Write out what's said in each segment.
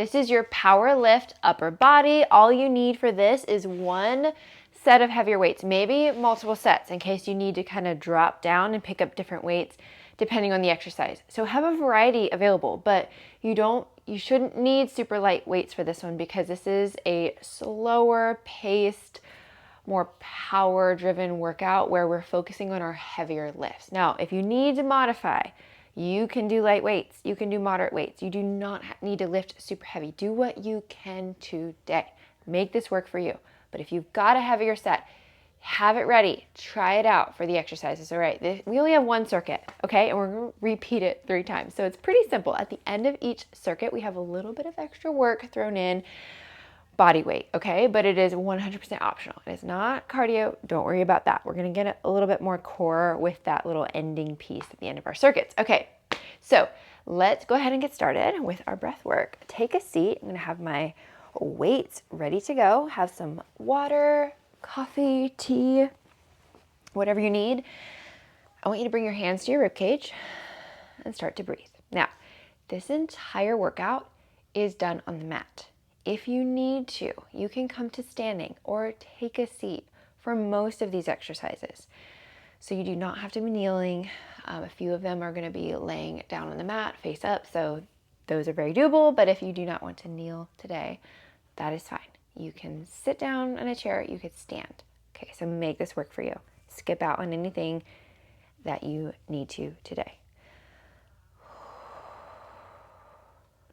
This is your power lift upper body. All you need for this is one set of heavier weights, maybe multiple sets in case you need to kind of drop down and pick up different weights depending on the exercise. So have a variety available, but you shouldn't need super light weights for this one because this is a slower paced, more power driven workout where we're focusing on our heavier lifts. Now, if you need to modify, you can do light weights, you can do moderate weights. You do not need to lift super heavy. Do what you can today. Make this work for you. But if you've got a heavier set, have it ready. Try it out for the exercises. All right, we only have one circuit, okay? And we're gonna repeat it 3 times. So it's pretty simple. At the end of each circuit, we have a little bit of extra work thrown in, body weight, okay? But it is 100% optional. It is not cardio. Don't worry about that. We're gonna get a little bit more core with that little ending piece at the end of our circuits. Okay, so let's go ahead and get started with our breath work. Take a seat. I'm gonna have my weights ready to go. Have some water, coffee, tea, whatever you need. I want you to bring your hands to your rib cage and start to breathe. Now, this entire workout is done on the mat. If you need to, you can come to standing or take a seat for most of these exercises. So you do not have to be kneeling. A few of them are going to be laying down on the mat, face up. So those are very doable. But if you do not want to kneel today, that is fine. You can sit down in a chair, you could stand. Okay, so make this work for you. Skip out on anything that you need to today.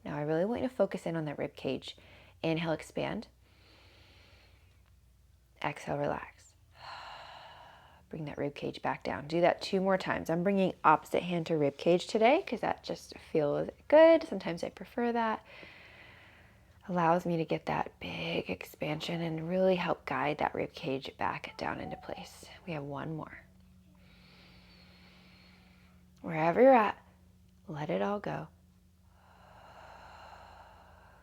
Now I really want you to focus in on that rib cage. Inhale, expand. Exhale, relax. Bring that rib cage back down. Do that 2 more times. I'm bringing opposite hand to rib cage today because that just feels good. Sometimes I prefer that. Allows me to get that big expansion and really help guide that rib cage back down into place. We have 1 more. Wherever you're at, let it all go.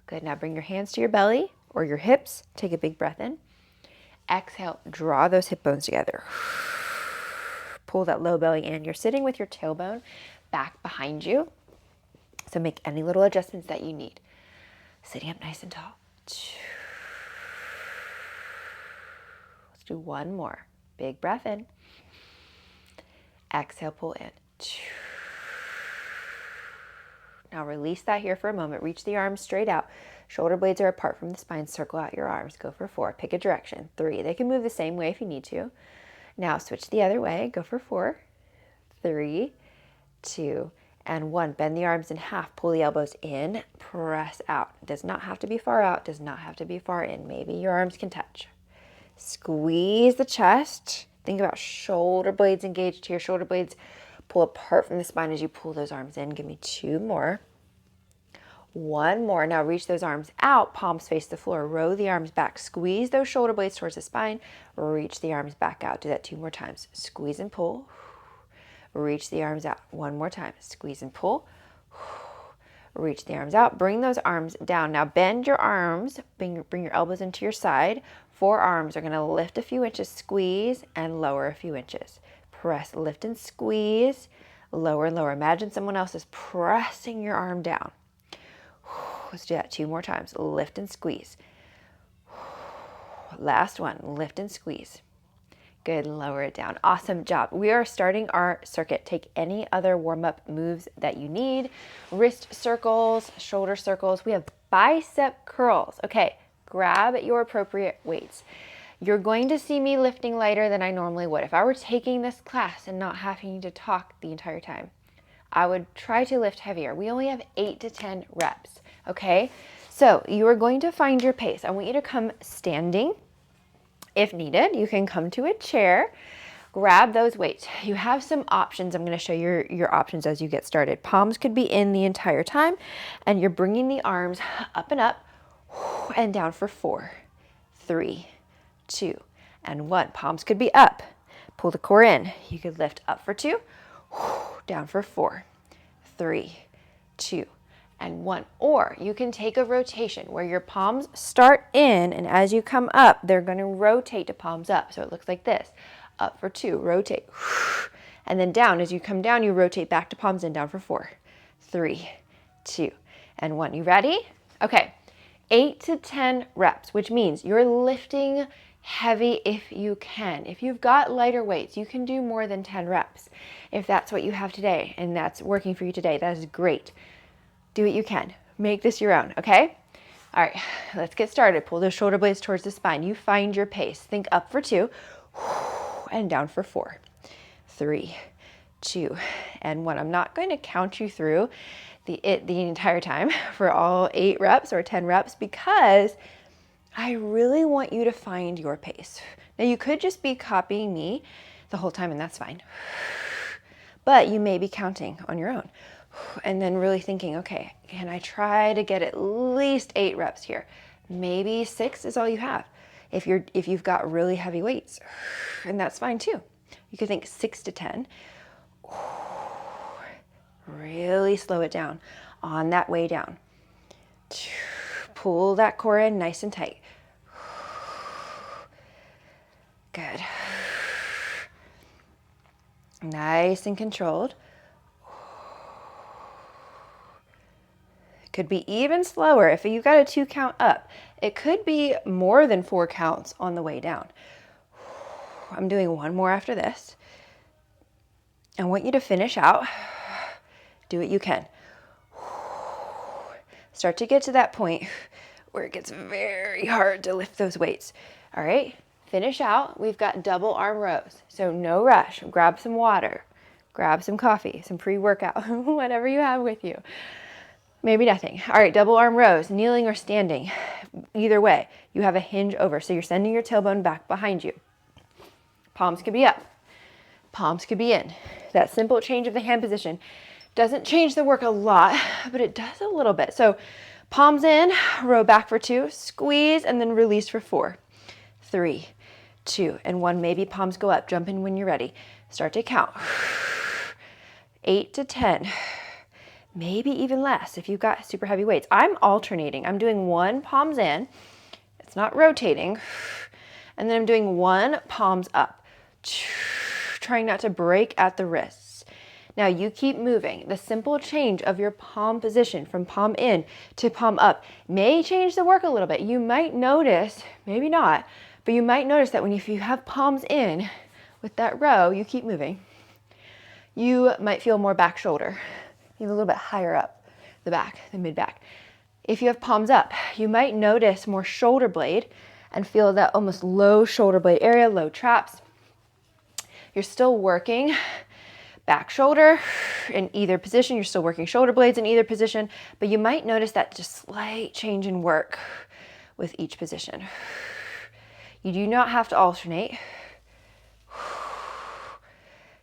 Good. Now bring your hands to your belly or your hips. Take a big breath in. Exhale, draw those hip bones together. Pull that low belly in. You're sitting with your tailbone back behind you. So make any little adjustments that you need. Sitting up nice and tall. Let's do 1 more. Big breath in. Exhale, pull in. Now release that here for a moment. Reach the arms straight out. Shoulder blades are apart from the spine. Circle out your arms. Go for 4. Pick a direction. 3. They can move the same way if you need to. Now switch the other way. Go for 4. 3, 2, and 1. Bend the arms in half. Pull the elbows in. Press out. It does not have to be far out. Does not have to be far in. Maybe your arms can touch. Squeeze the chest. Think about shoulder blades engaged here. Shoulder blades pull apart from the spine as you pull those arms in. Give me 2 more. 1 more. Now reach those arms out. Palms face the floor. Row the arms back. Squeeze those shoulder blades towards the spine. Reach the arms back out. Do that 2 more times. Squeeze and pull. Reach the arms out. 1 more time. Squeeze and pull. Reach the arms out. Bring those arms down. Now bend your arms. Bring your elbows into your side. Forearms are going to lift a few inches. Squeeze and lower a few inches. Press, lift and squeeze. Lower and lower. Imagine someone else is pressing your arm down. Let's do that 2 more times. Lift and squeeze. Last one. Lift and squeeze. Good. Lower it down. Awesome job. We are starting our circuit. Take any other warm-up moves that you need. Wrist circles, shoulder circles. We have bicep curls. Okay. Grab your appropriate weights. You're going to see me lifting lighter than I normally would. If I were taking this class and not having to talk the entire time, I would try to lift heavier. We only have 8 to 10 reps. Okay. So you are going to find your pace. I want you to come standing. If needed, you can come to a chair, grab those weights. You have some options. I'm going to show you your options as you get started. Palms could be in the entire time, and you're bringing the arms up and down for 4, 3, 2, and 1. Palms could be up. Pull the core in. You could lift up for 2, down for 4, 3, 2, and 1. Or you can take a rotation where your palms start in, and as you come up, they're going to rotate to palms up. So it looks like this. Up for 2, rotate, and then down. As you come down, you rotate back to palms in, down for 4, 3, 2, and 1. You ready? Okay, 8 to 10 reps, which means you're lifting heavy if you can. If you've got lighter weights, you can do more than 10 reps. If that's what you have today and that's working for you today, that is great. Do what you can. Make this your own, okay? All right, let's get started. Pull those shoulder blades towards the spine. You find your pace. Think up for 2 and down for 4. 3, 2, and 1. I'm not going to count you through the entire time for all 8 reps or 10 reps because I really want you to find your pace. Now you could just be copying me the whole time and that's fine. But you may be counting on your own and then really thinking, okay, can I try to get at least 8 reps here? Maybe 6 is all you have. If you've got really heavy weights, and that's fine too. You could think 6 to 10. Really slow it down on that way down. Pull that core in nice and tight. Good. Nice and controlled. Could be even slower if you've got a 2 count up. It could be more than 4 counts on the way down. I'm doing one more after this. I want you to finish out. Do what you can. Start to get to that point where it gets very hard to lift those weights. All right, finish out. We've got double arm rows, so no rush. Grab some water, grab some coffee, some pre-workout, whatever you have with you. Maybe nothing. All right, double arm rows, kneeling or standing. Either way, you have a hinge over, so you're sending your tailbone back behind you. Palms could be up, palms could be in. That simple change of the hand position doesn't change the work a lot, but it does a little bit. So palms in, row back for 2, squeeze, and then release for 4, 3, 2, and 1. Maybe palms go up. Jump in when you're ready. Start to count. 8 to 10, maybe even less if you've got super heavy weights. I'm alternating. I'm doing 1 palms in. It's not rotating. And then I'm doing 1 palms up, trying not to break at the wrists. Now you keep moving. The simple change of your palm position from palm in to palm up may change the work a little bit. You might notice, maybe not, but you might notice that if you have palms in with that row, you keep moving, you might feel more back shoulder, even a little bit higher up the back, the mid back. If you have palms up, you might notice more shoulder blade and feel that almost low shoulder blade area, low traps. You're still working back shoulder in either position. You're still working shoulder blades in either position, but you might notice that just slight change in work with each position. You do not have to alternate.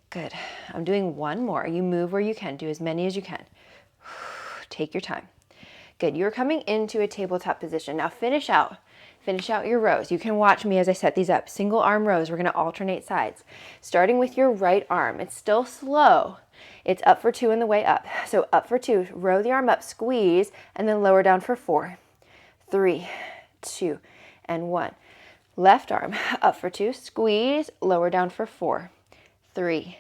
Good. I'm doing 1 more. You move where you can. Do as many as you can. Take your time. Good. You're coming into a tabletop position. Now finish out. Finish out your rows. You can watch me as I set these up. Single arm rows. We're going to alternate sides. Starting with your right arm. It's still slow. It's up for 2 on the way up. So up for 2. Row the arm up, squeeze, and then lower down for 4, 3, 2, and 1. Left arm up for 2. Squeeze, lower down for 4, 3,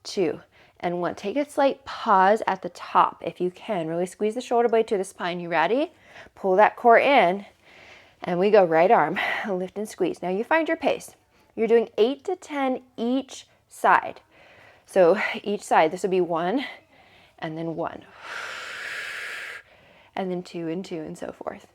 2, and 1. Take a slight pause at the top if you can. Really squeeze the shoulder blade to the spine. You ready? Pull that core in. And we go right arm, lift and squeeze. Now you find your pace. You're doing 8 to 10 each side. So each side, this would be 1, and then 1, and then 2 and 2, and so forth.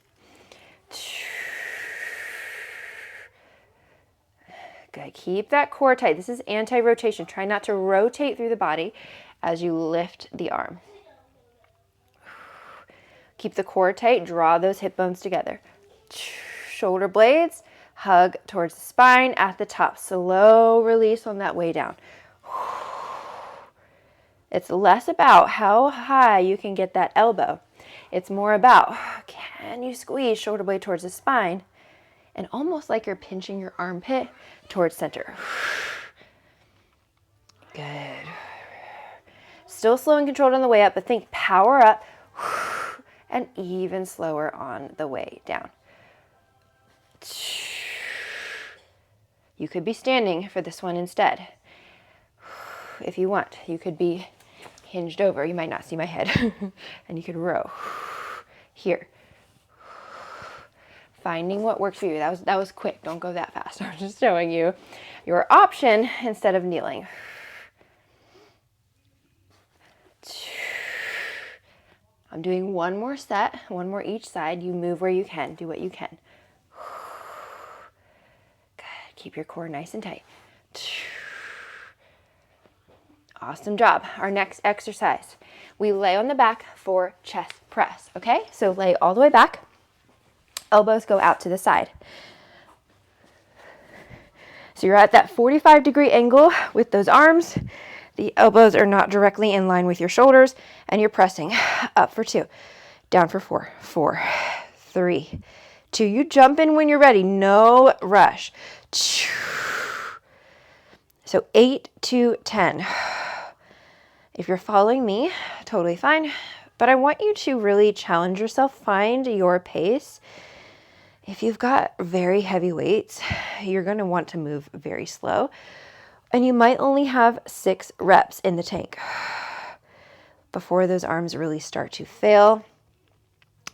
Good. Keep that core tight. This is anti-rotation. Try not to rotate through the body as you lift the arm. Keep the core tight. Draw those hip bones together. Shoulder blades, hug towards the spine at the top. Slow release on that way down. It's less about how high you can get that elbow. It's more about, can you squeeze shoulder blade towards the spine and almost like you're pinching your armpit towards center. Good. Still slow and controlled on the way up, but think power up and even slower on the way down. You could be standing for this one instead. If you want, you could be hinged over. You might not see my head. And you could row here. finding what works for you. That was quick. Don't go that fast. I'm just showing you your option instead of kneeling. I'm doing one more set, one more each side. You move where you can. Do what you can. Good. Keep your core nice and tight. Awesome job. Our next exercise, we lay on the back for chest press, okay? So lay all the way back. Elbows go out to the side. So you're at that 45-degree angle with those arms. The elbows are not directly in line with your shoulders, and you're pressing up for 2, down for 4, 4, 3, 2. You jump in when you're ready. No rush. So 8 to 10. If you're following me, totally fine. But I want you to really challenge yourself. Find your pace. If you've got very heavy weights, you're going to want to move very slow. And you might only have 6 reps in the tank before those arms really start to fail.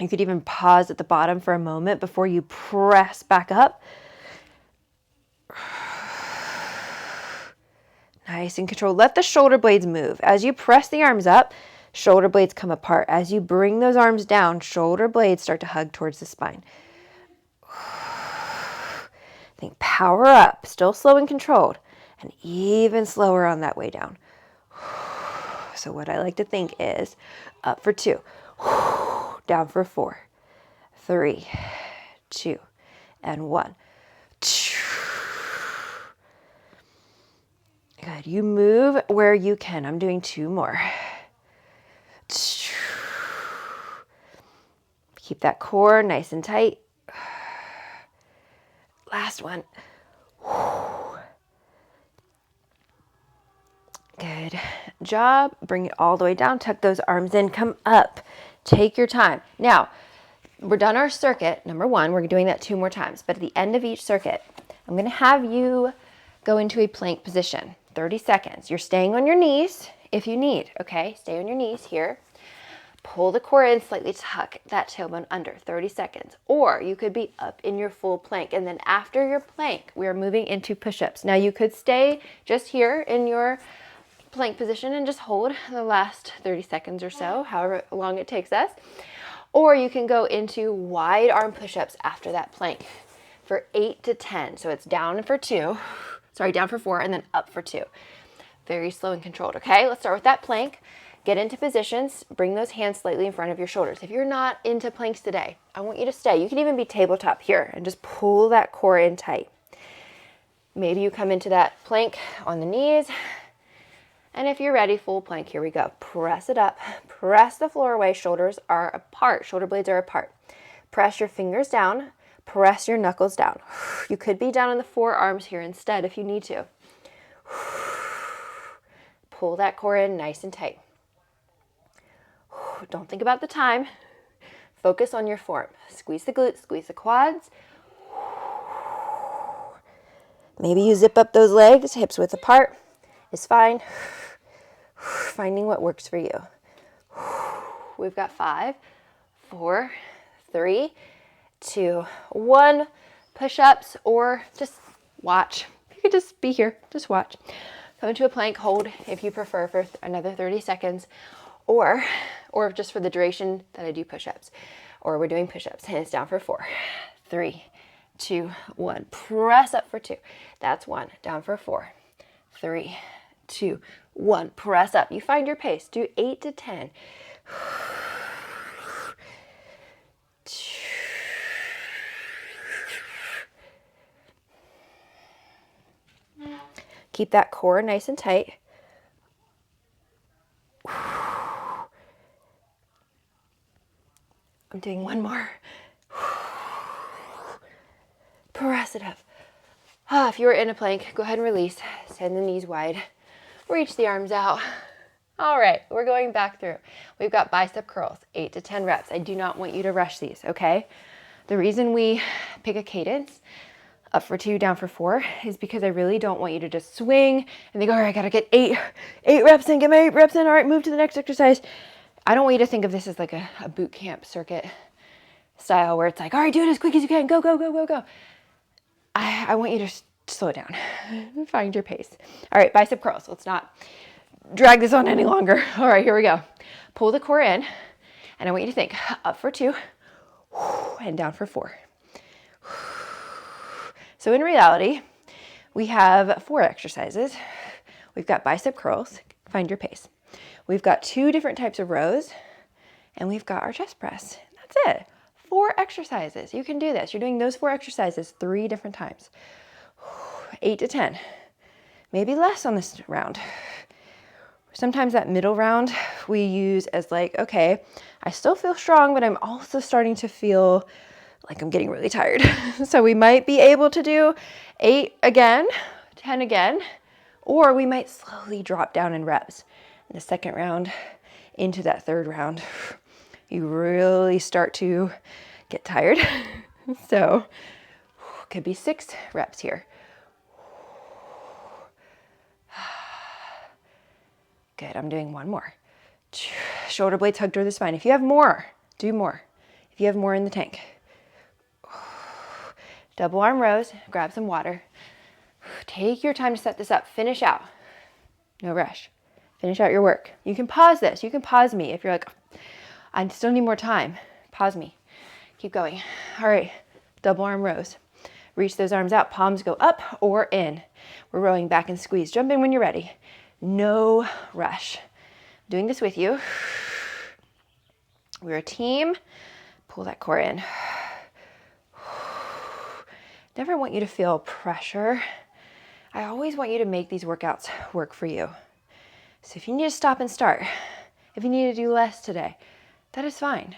You could even pause at the bottom for a moment before you press back up. Nice and controlled. Let the shoulder blades move. As you press the arms up, shoulder blades come apart. As you bring those arms down, shoulder blades start to hug towards the spine. Think power up, still slow and controlled, and even slower on that way down. So what I like to think is up for 2, down for 4, 3, 2, and 1. Good. You move where you can. I'm doing 2 more. Keep that core nice and tight. Last one. Good job. Bring it all the way down. Tuck those arms in. Come up. Take your time. Now, we're done our circuit. Number 1, we're doing that 2 more times. But at the end of each circuit, I'm going to have you go into a plank position. 30 seconds. You're staying on your knees if you need, okay? Stay on your knees here. Pull the core in, slightly tuck that tailbone under, 30 seconds. Or you could be up in your full plank. And then after your plank, we are moving into push-ups. Now you could stay just here in your plank position and just hold the last 30 seconds or so, however long it takes us. Or you can go into wide arm push-ups after that plank for 8 to 10. So it's down for 2. Down for 4, and then up for 2. Very slow and controlled, okay? Let's start with that plank. Get into positions. Bring those hands slightly in front of your shoulders. If you're not into planks today, I want you to stay. You can even be tabletop here and just pull that core in tight. Maybe you come into that plank on the knees. And if you're ready, full plank, here we go. Press it up. Press the floor away. Shoulders are apart. Shoulder blades are apart. Press your fingers down. Press your knuckles down. You could be down on the forearms here instead if you need to. Pull that core in nice and tight. Don't think about the time. Focus on your form. Squeeze the glutes, squeeze the quads. Maybe you zip up those legs, hips width apart is fine. Finding what works for you. We've got 5, 4, 3, 2, 1. Push-ups or just watch. You could just be here, just watch. Come into a plank, hold if you prefer for another 30 seconds or just for the duration that I do push-ups. Or we're doing push-ups. Hands down for 4, 3, 2, 1. Press up for 2. That's 1. Down for 4, 3, 2, 1. Press up. You find your pace. Do 8 to 10. Keep that core nice and tight. I'm doing one more. Press it up. If you're in a plank, go ahead and release. Send the knees wide. Reach the arms out. All right, we're going back through. We've got bicep curls, 8 to 10 reps. I do not want you to rush these, okay? The reason we pick a cadence, up for 2, down for 4, is because I really don't want you to just swing and think, all right, I gotta get 8 reps in, get my 8 reps in, all right, move to the next exercise. I don't want you to think of this as like a boot camp circuit style where it's like, all right, do it as quick as you can. Go, go, go, go, go. I want you to slow it down. Find your pace. All right, bicep curls. Let's not drag this on any longer. All right, here we go. Pull the core in, and I want you to think up for 2 and down for 4. So in reality, we have 4 exercises. We've got bicep curls, find your pace. We've got 2 different types of rows, and we've got our chest press. That's it. 4 exercises. You can do this. You're doing those 4 exercises 3 different times. 8 to 10. Maybe less on this round. Sometimes that middle round we use as like, okay, I still feel strong, but I'm also starting to feel like I'm getting really tired. So we might be able to do 8 again, 10 again, or we might slowly drop down in reps. In the second round, into that third round, you really start to get tired. So could be 6 reps here. Good, I'm doing 1 more. Shoulder blades hug toward the spine. If you have more, do more. If you have more in the tank. Double arm rows, grab some water. Take your time to set this up. Finish out. No rush. Finish out your work. You can pause this. You can pause me if you're like, I still need more time. Pause me. Keep going. All right, double arm rows. Reach those arms out. Palms go up or in. We're rowing back and squeeze. Jump in when you're ready. No rush. Doing this with you. We're a team. Pull that core in. Never want you to feel pressure. I always want you to make these workouts work for you. So if you need to stop and start, if you need to do less today, that is fine.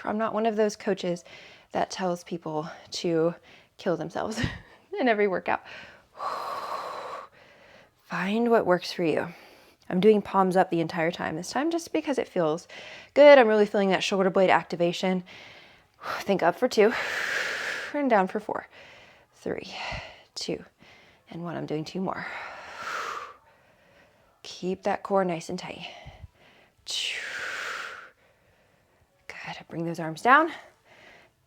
I'm not one of those coaches that tells people to kill themselves in every workout. Find what works for you. I'm doing palms up the entire time this time just because it feels good. I'm really feeling that shoulder blade activation. Think up for 2 and down for 4. 3, 2, and 1. I'm doing 2 more. Keep that core nice and tight. Good. Bring those arms down.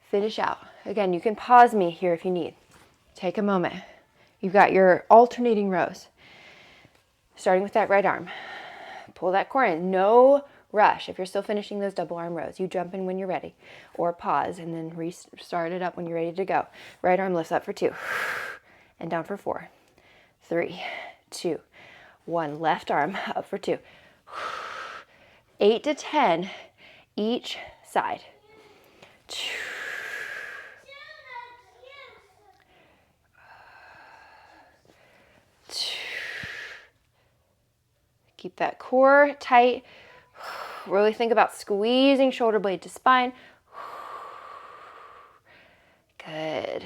Finish out. Again, you can pause me here if you need. Take a moment. You've got your alternating rows. Starting with that right arm. Pull that core in. No rush. If you're still finishing those double arm rows, you jump in when you're ready, or pause and then restart it up when you're ready to go. Right arm lifts up for 2 and down for 4. 3, 2, 1. Left arm up for 2. 8 to 10 each side. Keep that core tight. Really think about squeezing shoulder blade to spine. Good.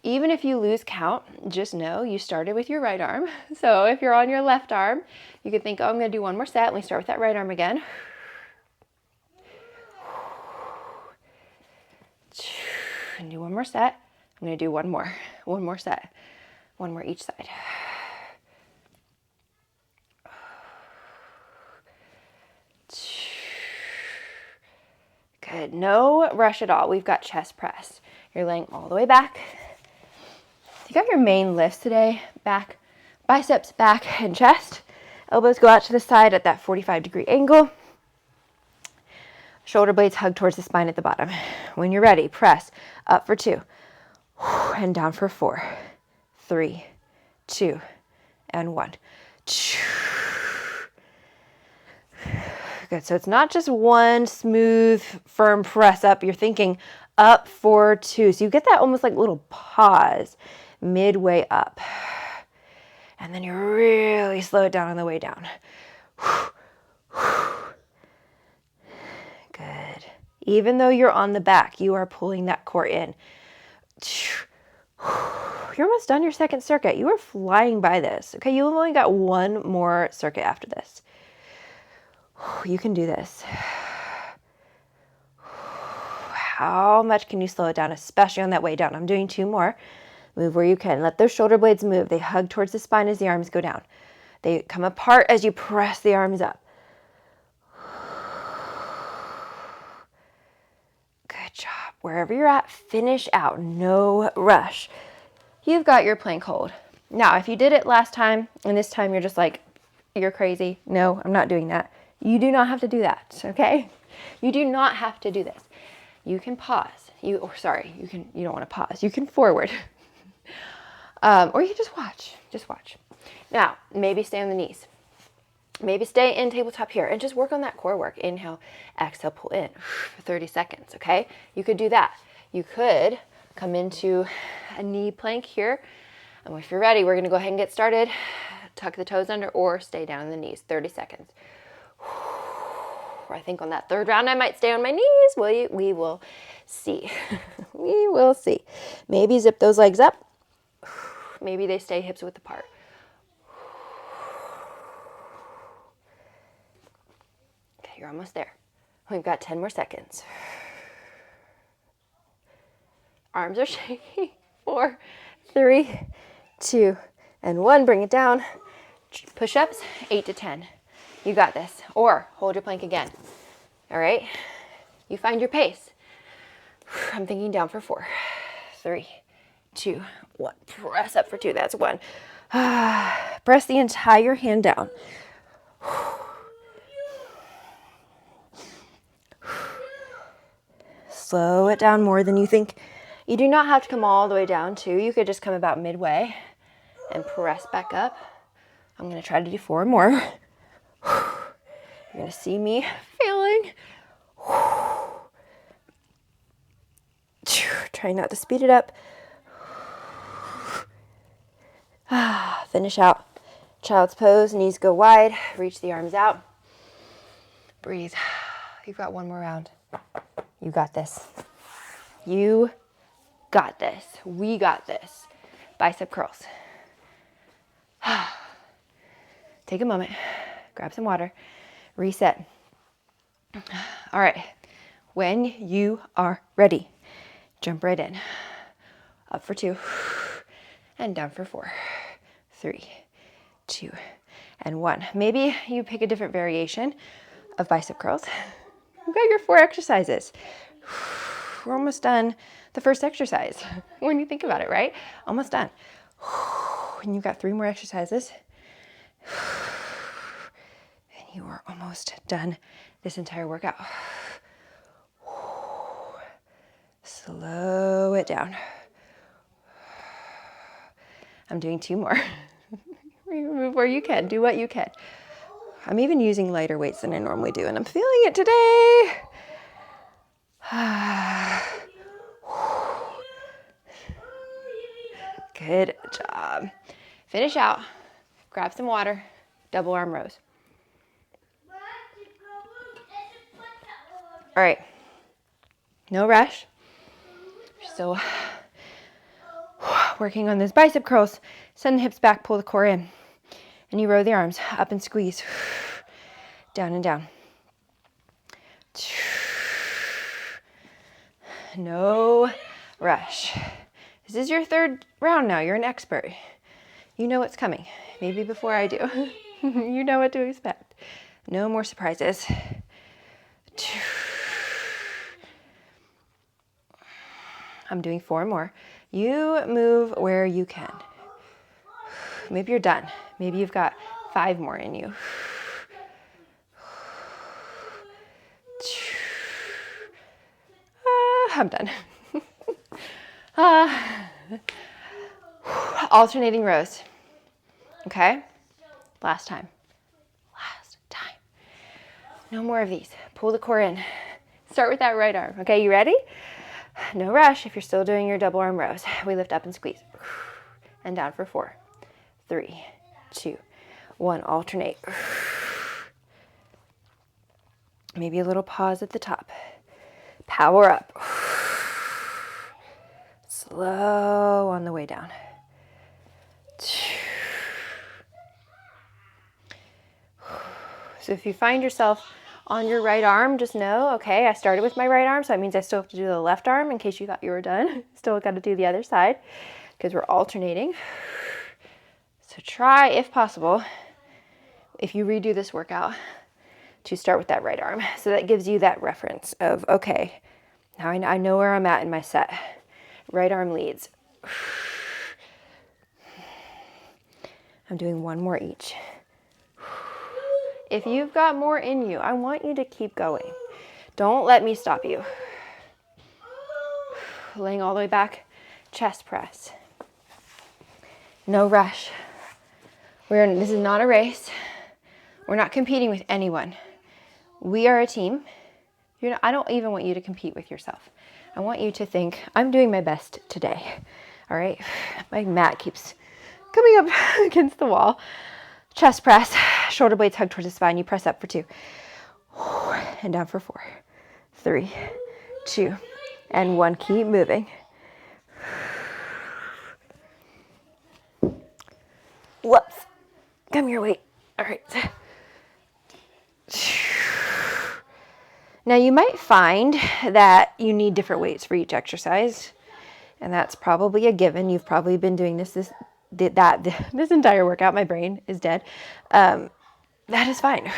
Even if you lose count, just know you started with your right arm. So if you're on your left arm, you could think, oh, I'm going to do 1 more set. Let me start with that right arm again. And do 1 more set. I'm going to do 1 more. 1 more set. 1 more each side. Good. No rush at all. We've got chest press. You're laying all the way back. You got your main lifts today. Back, biceps, back, and chest. Elbows go out to the side at that 45-degree angle. Shoulder blades hug towards the spine at the bottom. When you're ready, press up for 2 and down for 4. 3, 2, and 1. Good. So it's not just one smooth, firm press up. You're thinking up for 2. So you get that almost like little pause midway up. And then you really slow it down on the way down. Good. Even though you're on the back, you are pulling that core in. You're almost done your second circuit. You are flying by this. Okay, you've only got 1 more circuit after this. You can do this. How much can you slow it down, especially on that way down? I'm doing 2 more. Move where you can. Let those shoulder blades move. They hug towards the spine as the arms go down. They come apart as you press the arms up. Good. Wherever you're at, finish out, no rush. You've got your plank hold. Now, if you did it last time and this time you're just like, you're crazy. No, I'm not doing that. You do not have to do that, okay? You do not have to do this. You can pause. You don't want to pause. You can forward. Or you can just watch. Just watch. Now, maybe stay on the knees. Maybe stay in tabletop here and just work on that core work. Inhale, exhale, pull in for 30 seconds, okay? You could do that. You could come into a knee plank here. And if you're ready, we're going to go ahead and get started. Tuck the toes under or stay down on the knees, 30 seconds. I think on that third round, I might stay on my knees. We will see. We will see. Maybe zip those legs up. Maybe they stay hips width apart. Okay, you're almost there. We've got 10 more seconds. Arms are shaking. 4, 3, 2, and 1. Bring it down. Push-ups, 8 to 10. You got this. Or hold your plank again. All right? You find your pace. I'm thinking down for 4, 3, 2, 1. Press up for 2. That's 1. Press the entire hand down. Slow it down more than you think. You do not have to come all the way down too. You could just come about midway and press back up. I'm going to try to do 4 more. You're going to see me failing. Try not to speed it up. Finish out. Child's pose, knees go wide. Reach the arms out. Breathe. You've got 1 more round. You got this. You got this. We got this. Bicep curls. Take a moment. Grab some water. Reset. All right. When you are ready, jump right in. Up for 2. And down for 4. 3, 2, and 1. Maybe you pick a different variation of bicep curls. You've got your 4 exercises. We're almost done the first exercise when you think about it, right? Almost done. And you've got 3 more exercises. And you are almost done this entire workout. Slow it down. I'm doing 2 more. Move where you can. Do what you can. I'm even using lighter weights than I normally do, and I'm feeling it today. Good job. Finish out. Grab some water. Double arm rows. All right. No rush. Still working on those bicep curls. Send the hips back, pull the core in. And you row the arms up and squeeze. Down and down. No rush. This is your 3rd round now. You're an expert. You know what's coming. Maybe before I do. You know what to expect. No more surprises. I'm doing 4 more. You move where you can. Maybe you're done. Maybe you've got 5 more in you. I'm done. Alternating rows. Okay? Last time. Last time. No more of these. Pull the core in. Start with that right arm. Okay, you ready? No rush if you're still doing your double arm rows. We lift up and squeeze. And down for 4, 3, 2, 1. Alternate. Maybe a little pause at the top. Power up. Slow on the way down. So if you find yourself on your right arm, just know, okay, I started with my right arm, so that means I still have to do the left arm in case you thought you were done. Still got to do the other side because we're alternating. So try, if possible, if you redo this workout, to start with that right arm. So that gives you that reference of, okay, Now I know where I'm at in my set. Right arm leads. I'm doing one more each. If you've got more in you, I want you to keep going. Don't let me stop you. Laying all the way back, chest press. No rush. This is not a race. We're not competing with anyone. We are a team. I don't even want you to compete with yourself. I want you to think, I'm doing my best today. All right? My mat keeps coming up against the wall. Chest press, shoulder blades hug towards the spine. You press up for 2. And down for 4, 3, 2, and 1. Keep moving. Whoops. Come here, wait. All right. Now you might find that you need different weights for each exercise, and that's probably a given. You've probably been doing this entire workout. My brain is dead. That is fine.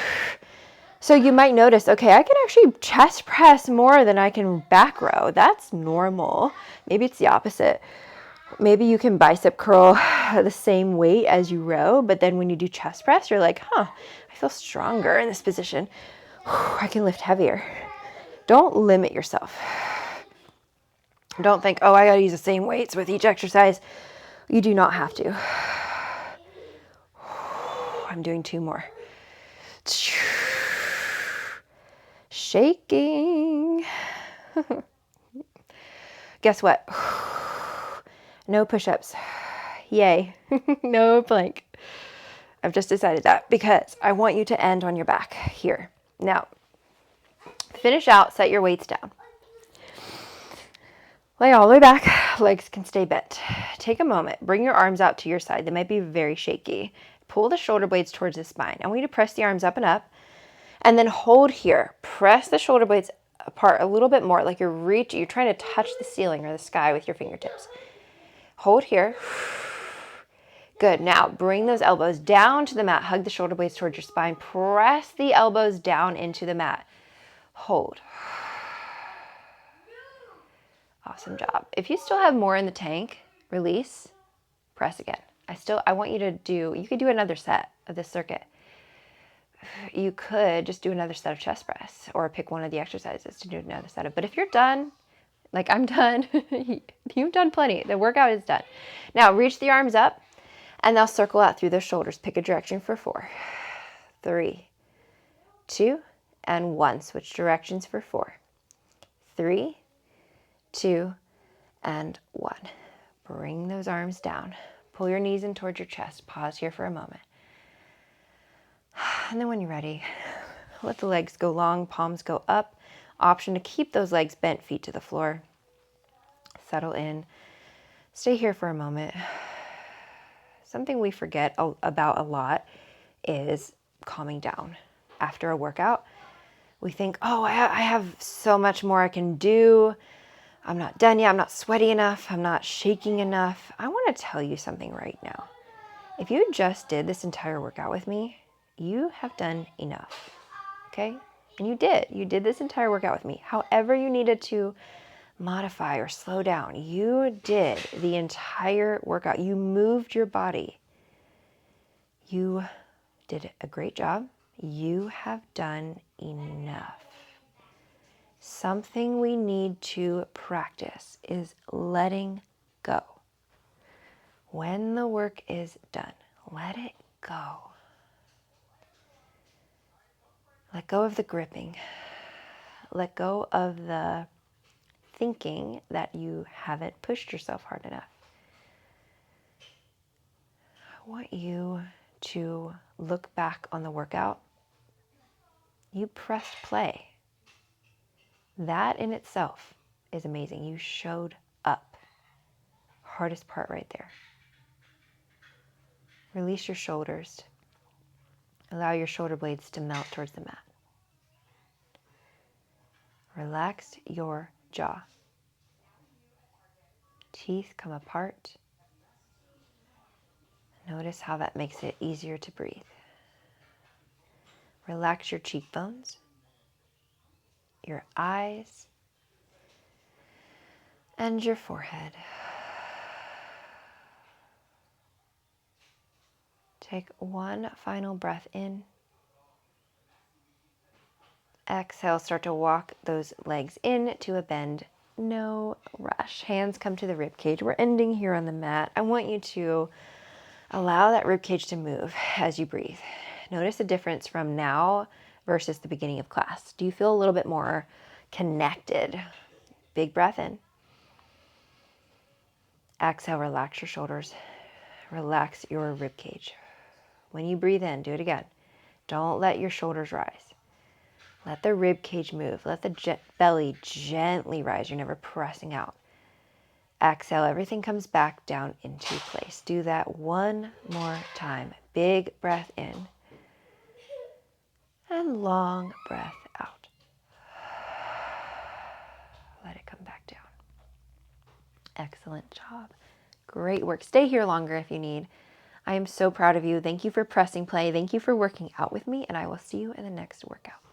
So you might notice, okay, I can actually chest press more than I can back row. That's normal. Maybe it's the opposite. Maybe you can bicep curl the same weight as you row, but then when you do chest press, you're like, I feel stronger in this position. I can lift heavier. Don't limit yourself. Don't think, I got to use the same weights with each exercise. You do not have to. I'm doing 2 more. Shaking. Guess what? No push-ups. Yay. No plank. I've just decided that because I want you to end on your back here. Now, finish out, set your weights down. Lay all the way back, legs can stay bent. Take a moment, bring your arms out to your side. They might be very shaky. Pull the shoulder blades towards the spine. I want you to press the arms up, and then hold here. Press the shoulder blades apart a little bit more, like you're trying to touch the ceiling or the sky with your fingertips. Hold here. Good. Now bring those elbows down to the mat. Hug the shoulder blades towards your spine. Press the elbows down into the mat. Hold. Awesome job. If you still have more in the tank, release, press again. I want you to you could do another set of this circuit. You could just do another set of chest press or pick one of the exercises to do another set of. But if you're done, like I'm done, you've done plenty. The workout is done. Now reach the arms up and they'll circle out through the shoulders. Pick a direction for 4, 3, 2, and 1. Switch directions for 4, 3, 2, and 1. Bring those arms down. Pull your knees in towards your chest. Pause here for a moment. And then when you're ready, let the legs go long, palms go up. Option to keep those legs bent, feet to the floor. Settle in. Stay here for a moment. Something we forget about a lot is calming down. After a workout, we think, I have so much more I can do. I'm not done yet. I'm not sweaty enough. I'm not shaking enough. I want to tell you something right now. If you just did this entire workout with me, you have done enough. Okay? And you did. You did this entire workout with me. However you needed to modify or slow down, you did the entire workout. You moved your body. You did a great job. You have done enough. Something we need to practice is letting go. When the work is done, let it go. Let go of the gripping. Let go of the thinking that you haven't pushed yourself hard enough. I want you to look back on the workout. You pressed play. That in itself is amazing. You showed up. Hardest part right there. Release your shoulders. Allow your shoulder blades to melt towards the mat. Relax your jaw. Teeth come apart. Notice how that makes it easier to breathe. Relax your cheekbones, your eyes, and your forehead. Take one final breath in. Exhale, start to walk those legs in to a bend. No rush. Hands come to the rib cage. We're ending here on the mat. I want you to allow that rib cage to move as you breathe. Notice the difference from now versus the beginning of class. Do you feel a little bit more connected? Big breath in. Exhale, relax your shoulders. Relax your rib cage. When you breathe in, do it again. Don't let your shoulders rise. Let the rib cage move. Let the belly gently rise. You're never pressing out. Exhale, everything comes back down into place. Do that one more time. Big breath in and long breath out. Let it come back down. Excellent job. Great work. Stay here longer if you need. I am so proud of you. Thank you for pressing play. Thank you for working out with me, and I will see you in the next workout.